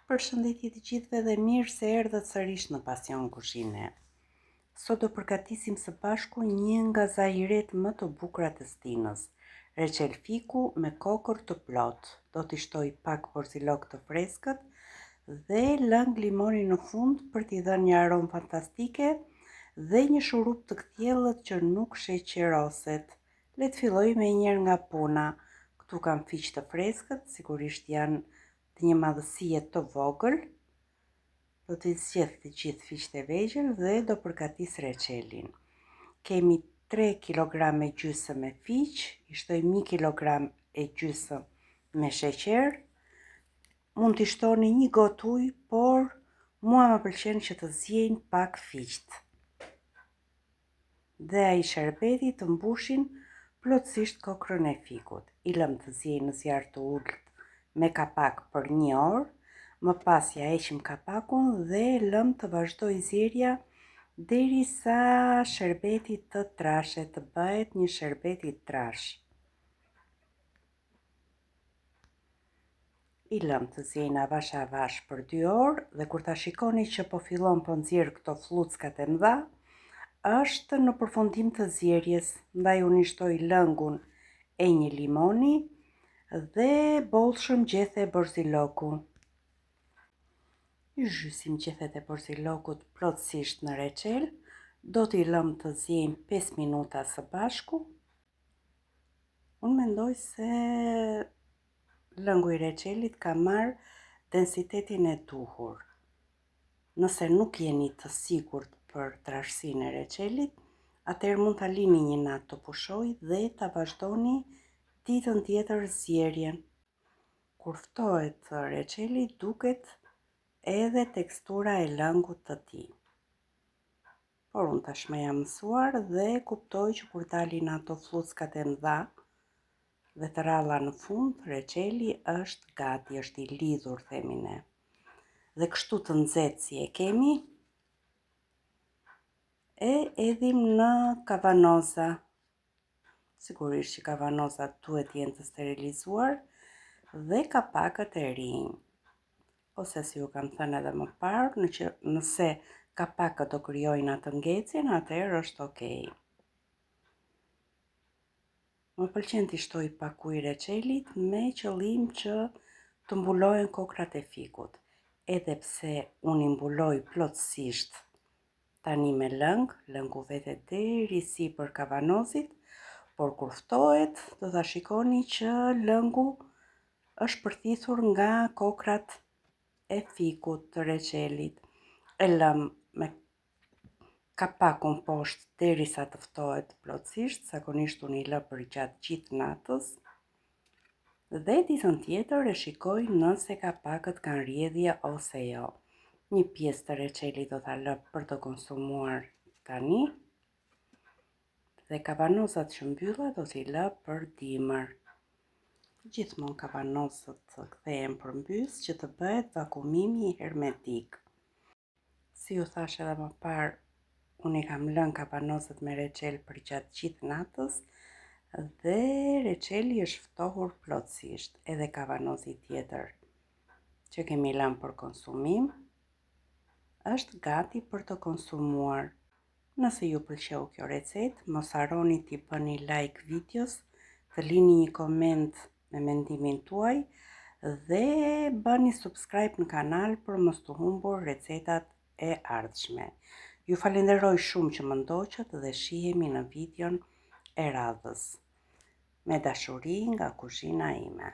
Përshëndetje të gjithëve dhe mirë se erdhët sërish në Pasion Kuzhine. Sot do përgatisim së bashku një nga zahiret më të bukura të stinës, reçel fiku me kokër të plot. Do t'i shtoj pak borzilok të freskët dhe lëng limoni në fund për t'i dhënë një aromë fantastike dhe një shurup të kthjellët që nuk sheqeroset. Le të filloj me njërë nga puna. Këtu kam fiq të freskët, sigurisht janë të një madhësie të vogël. Do t'i zgjedh të gjithë fiqt e vegjël dhe do përgatis reçelin. Kemi 3 kg e gjysmë me fiq, i shtoj 1 kg e gjysmë me sheqer. Mund t'i shtoni një gotë ujë, por mua më pëlqen që të zjejnë pak fiqt. Dhe ai sherbeti të mbushin plotësisht kokrën e fikut. I lëm të zjejnë në zjarr të ulët me kapak për 1 orë, më pas ja heqim kapakun dhe lëm të vazhdoj zjerja derisa sherbeti të trashet, të bëhet një sherbet i trash. I lëm të zjejnë avash avash për 2 orë dhe kur ta shikoni që po fillon po nxjerr këto flluckat e mëdha, është në përfundim të zjerjes, ndaj unë i shtoj lëngun e një limoni dhe bollshëm gjethe e borziloku. I zhysim gjethet e borzilokut plotësisht në reçel, do t'i lëm të zjejnë 5 minuta së bashku. Unë mendoj se lëngu i reçelit ka marrë densitetin e duhur. Nëse nuk jeni të sigurt për trashësinë e reçelit, atëherë mund ta lini një natë të pushojë dhe ta vazhdoni ditën tjetër zjerjen. Kur ftohet reçeli duket edhe tekstura e lëngut të tij. Por unë tashmë jam mësuar dhe kuptoj që kur dalin ato flluckat e mëdha dhe të ralla në fund, reçeli është gati, është i lidhur, themi ne. Dhe kështu të nxehtë si e kemi, e edhim në kavanoza. Sigurisht që kavanozat duhet jenë të sterilizuar dhe kapakët e rinj. Ose si ju kam thënë edhe më parë, nëse kapakët do krijojnë atë ngecjen, atëherë është okay. Më pëlqen t'i shtoj pak ujë reçelit me qëllim që të mbulohen kokrat e fikut. Edhe pse unë i mbuloj plotësisht tani me lëngu vete deri sipër kavanozit, por kur ftohet do ta shikoni që lëngu është përthithur nga kokrat e fikut të reçelit. E lëm me kapakun poshtë derisa të ftohet plotësisht, zakonisht unë i lë për gjatë gjithë natës. Dhe ditën tjetër e shikoj nëse kapakët kanë rrjedhje ose jo. Një pjesë të reçelit do ta lë për të konsumuar tani dhe kavanozat që mbylla do t'i lë për dimër. Gjithmonë kavanozat të kthehen përmbys që të bëhet vakumimi hermetik. Si ju thash edhe më parë, unë i kam lënë kavanozat me reçel për gjatë gjithë natës dhe reçeli është ftohur plotësisht, edhe kavanozi tjetër që kemi lënë për konsumim është gati për të konsumuar. Nëse ju pëlqeu kjo recetë, mos harroni t'i bëni like videos, të lini një koment me mendimin tuaj dhe bëni subscribe në kanal për mos të humbur recetat e ardhshme. Ju falenderoj shumë që më ndoqët dhe shihemi në videon e radhës. Me dashuri nga kuzhina ime.